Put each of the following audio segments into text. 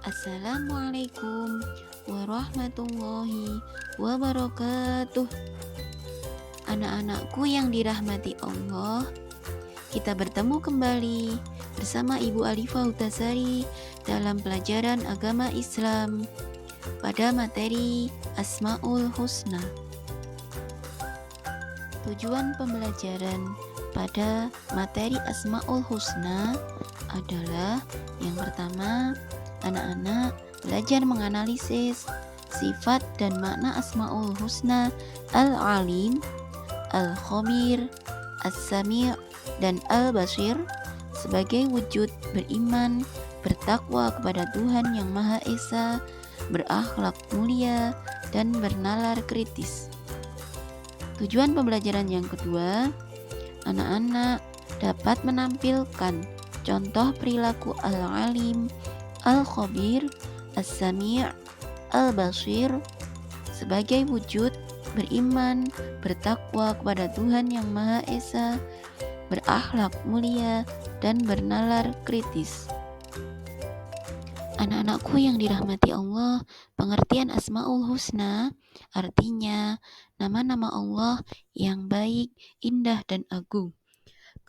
Assalamualaikum warahmatullahi wabarakatuh. Anak-anakku yang dirahmati Allah, kita bertemu kembali bersama Ibu Alifah Hutasari dalam pelajaran agama Islam pada materi Asmaul Husna. Tujuan pembelajaran pada materi Asmaul Husna adalah yang pertama, anak-anak belajar menganalisis sifat dan makna Asmaul Husna Al-Alim, Al-Khabir, As-Sami' dan Al-Basir sebagai wujud beriman, bertakwa kepada Tuhan Yang Maha Esa, berakhlak mulia, dan bernalar kritis. Tujuan pembelajaran yang kedua, anak-anak dapat menampilkan contoh perilaku Al-Alim, Al-Khabir, As-Sami', Al-Basir sebagai wujud beriman, bertakwa kepada Tuhan Yang Maha Esa, berakhlak mulia, dan bernalar kritis. Anak-anakku yang dirahmati Allah, pengertian Asmaul Husna artinya nama-nama Allah yang baik, indah, dan agung.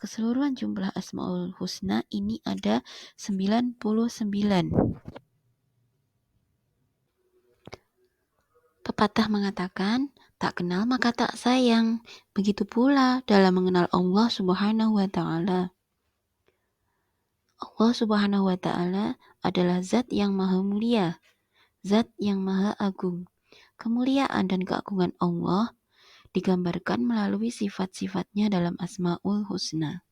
Keseluruhan jumlah Asmaul Husna ini ada 99. Pepatah mengatakan, tak kenal maka tak sayang. Begitu pula dalam mengenal Allah Subhanahu wa Ta'ala. Allah Subhanahu wa Ta'ala adalah zat yang maha mulia, zat yang maha agung. Kemuliaan dan keagungan Allah digambarkan melalui sifat-sifatnya dalam Asmaul Husna.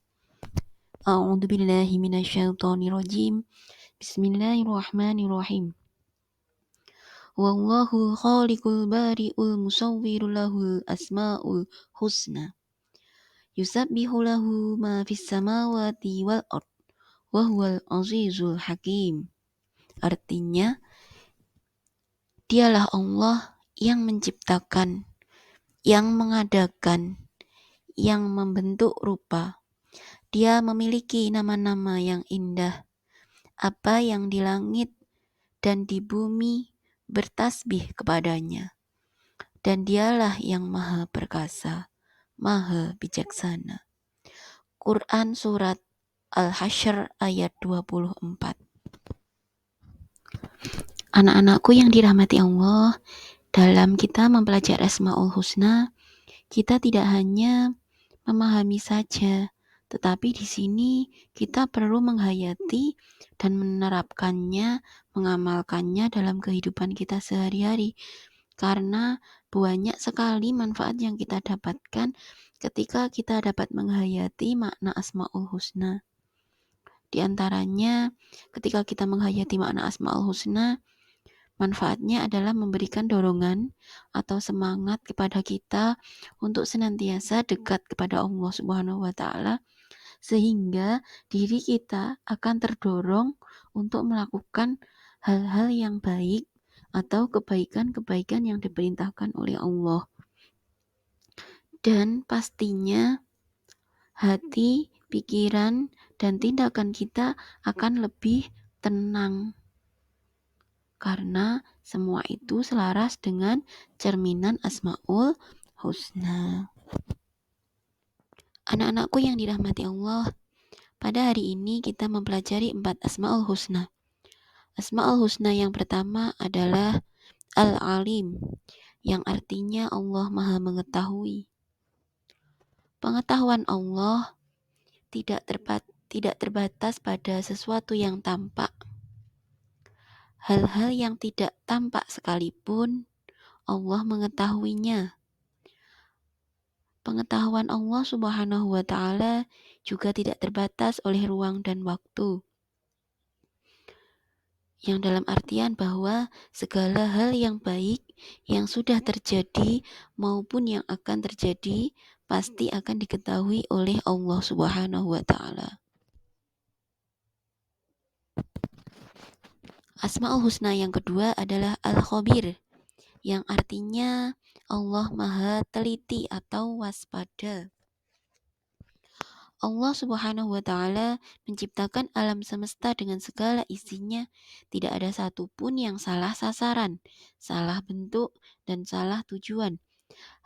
A'udzu billahi minasyaitonir rajim. Bismillahirrahmanirrahim. Wallahu khaliqul bari'ul musawwir lahul asmaul husna. Yusabbihu lahu ma fis samawati wal ard wa huwal azizul hakim. Artinya, dialah Allah yang menciptakan, yang mengadakan, yang membentuk rupa. Dia memiliki nama-nama yang indah. Apa yang di langit dan di bumi bertasbih kepadanya. Dan dialah yang maha perkasa, maha bijaksana. Quran Surat Al-Hasyr ayat 24. Anak-anakku yang dirahmati Allah, dalam kita mempelajari Asmaul Husna, kita tidak hanya memahami saja, tetapi di sini kita perlu menghayati dan menerapkannya, mengamalkannya dalam kehidupan kita sehari-hari. Karena banyak sekali manfaat yang kita dapatkan ketika kita dapat menghayati makna Asmaul Husna. Di antaranya, ketika kita menghayati makna Asmaul Husna, manfaatnya adalah memberikan dorongan atau semangat kepada kita untuk senantiasa dekat kepada Allah Subhanahu wa Ta'ala, sehingga diri kita akan terdorong untuk melakukan hal-hal yang baik atau kebaikan-kebaikan yang diperintahkan oleh Allah. Dan pastinya hati, pikiran, dan tindakan kita akan lebih tenang. Karena semua itu selaras dengan cerminan Asmaul Husna. Anak-anakku yang dirahmati Allah, pada hari ini kita mempelajari 4 Asmaul Husna. Asmaul Husna yang pertama adalah Al-Alim, yang artinya Allah Maha Mengetahui. Pengetahuan Allah tidak terbatas pada sesuatu yang tampak. Hal-hal yang tidak tampak sekalipun Allah mengetahuinya. Pengetahuan Allah Subhanahu wa Ta'ala juga tidak terbatas oleh ruang dan waktu. Yang dalam artian bahwa segala hal yang baik yang sudah terjadi maupun yang akan terjadi pasti akan diketahui oleh Allah Subhanahu wa Ta'ala. Asmaul Husna yang kedua adalah Al-Khabir, yang artinya Allah Maha Teliti atau waspada. Allah Subhanahu wa Ta'ala menciptakan alam semesta dengan segala isinya. Tidak ada satupun yang salah sasaran, salah bentuk, dan salah tujuan.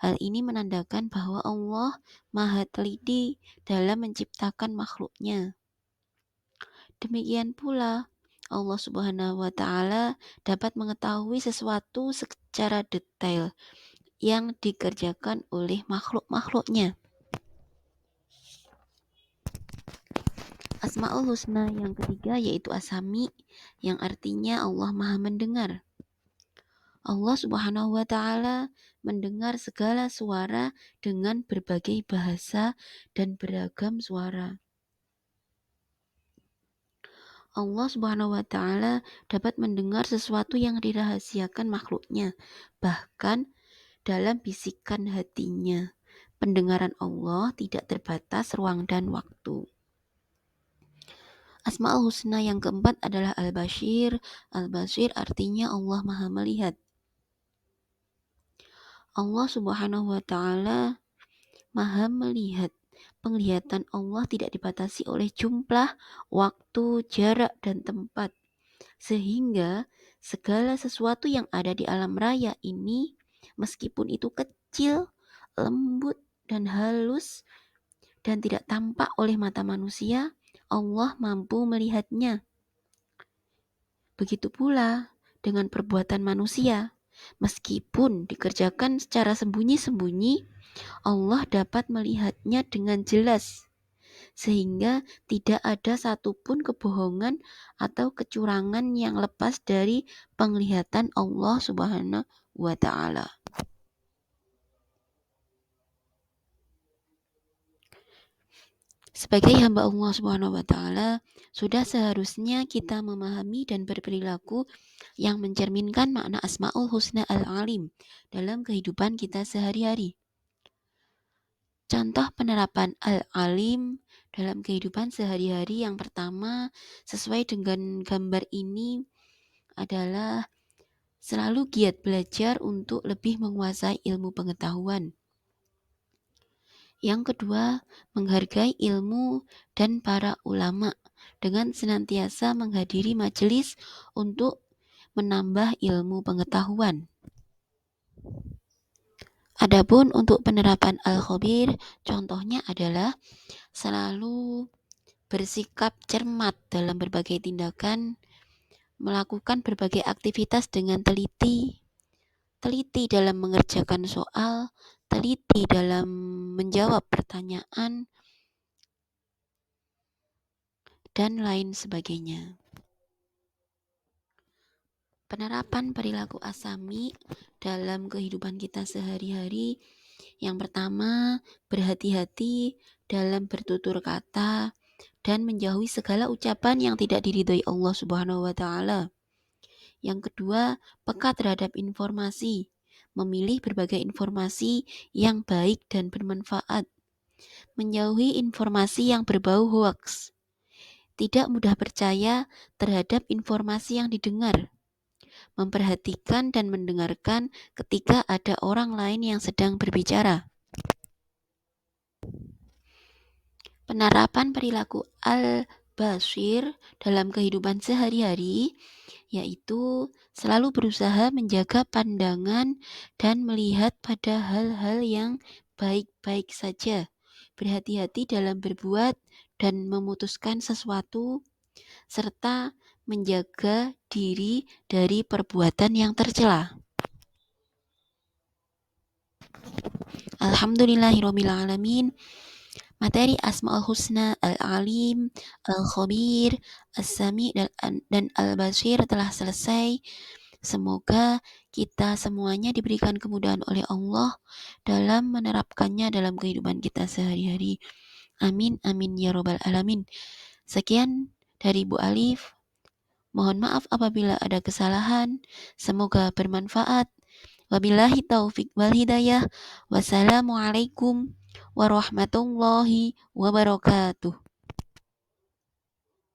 Hal ini menandakan bahwa Allah Maha Teliti dalam menciptakan makhluknya. Demikian pula, Allah Subhanahu wa Ta'ala dapat mengetahui sesuatu secara detail yang dikerjakan oleh makhluk-makhluknya. Asmaul Husna yang ketiga yaitu As-Sami, yang artinya Allah Maha Mendengar. Allah Subhanahu wa Ta'ala mendengar segala suara dengan berbagai bahasa dan beragam suara. Allah Subhanahu wa Ta'ala dapat mendengar sesuatu yang dirahasiakan makhluknya, bahkan dalam bisikan hatinya. Pendengaran Allah tidak terbatas ruang dan waktu. Asmaul Husna yang keempat adalah Al-Bashir. Al-Bashir artinya Allah Maha Melihat. Allah Subhanahu wa Ta'ala Maha Melihat. Penglihatan Allah tidak dibatasi oleh jumlah, waktu, jarak, dan tempat. Sehingga segala sesuatu yang ada di alam raya ini, meskipun itu kecil, lembut, dan halus, dan tidak tampak oleh mata manusia, Allah mampu melihatnya. Begitu pula dengan perbuatan manusia. Meskipun dikerjakan secara sembunyi-sembunyi, Allah dapat melihatnya dengan jelas, sehingga tidak ada satupun kebohongan atau kecurangan yang lepas dari penglihatan Allah Subhanahu wa Ta'ala. Sebagai hamba Allah Subhanahu wa Ta'ala, sudah seharusnya kita memahami dan berperilaku yang mencerminkan makna Asmaul Husna Al-Alim dalam kehidupan kita sehari-hari. Contoh penerapan Al-Alim dalam kehidupan sehari-hari yang pertama, sesuai dengan gambar ini, adalah selalu giat belajar untuk lebih menguasai ilmu pengetahuan. Yang kedua, menghargai ilmu dan para ulama dengan senantiasa menghadiri majelis untuk menambah ilmu pengetahuan. Adapun untuk penerapan Al-Khabir, contohnya adalah selalu bersikap cermat dalam berbagai tindakan, melakukan berbagai aktivitas dengan teliti dalam mengerjakan soal, teliti dalam menjawab pertanyaan, dan lain sebagainya. Penerapan perilaku As-Sami dalam kehidupan kita sehari-hari, yang pertama, berhati-hati dalam bertutur kata dan menjauhi segala ucapan yang tidak diridhoi Allah Subhanahu wa Ta'ala. Yang kedua, peka terhadap informasi, memilih berbagai informasi yang baik dan bermanfaat, menjauhi informasi yang berbau hoaks, tidak mudah percaya terhadap informasi yang didengar, memperhatikan dan mendengarkan ketika ada orang lain yang sedang berbicara. Penerapan perilaku Al-Bashir dalam kehidupan sehari-hari yaitu selalu berusaha menjaga pandangan dan melihat pada hal-hal yang baik-baik saja, berhati-hati dalam berbuat dan memutuskan sesuatu, serta menjaga diri dari perbuatan yang tercela. Alhamdulillahirabbil alamin. Materi Asmaul Husna, Al-Alim, Al-Khabir, As-Sami, dan Al-Bashir telah selesai. Semoga kita semuanya diberikan kemudahan oleh Allah dalam menerapkannya dalam kehidupan kita sehari-hari. Amin, amin, ya robbal alamin. Sekian dari Bu Alif. Mohon maaf apabila ada kesalahan. Semoga bermanfaat. Wabillahi taufik wal hidayah. Wassalamualaikum warahmatullahi wabarakatuh.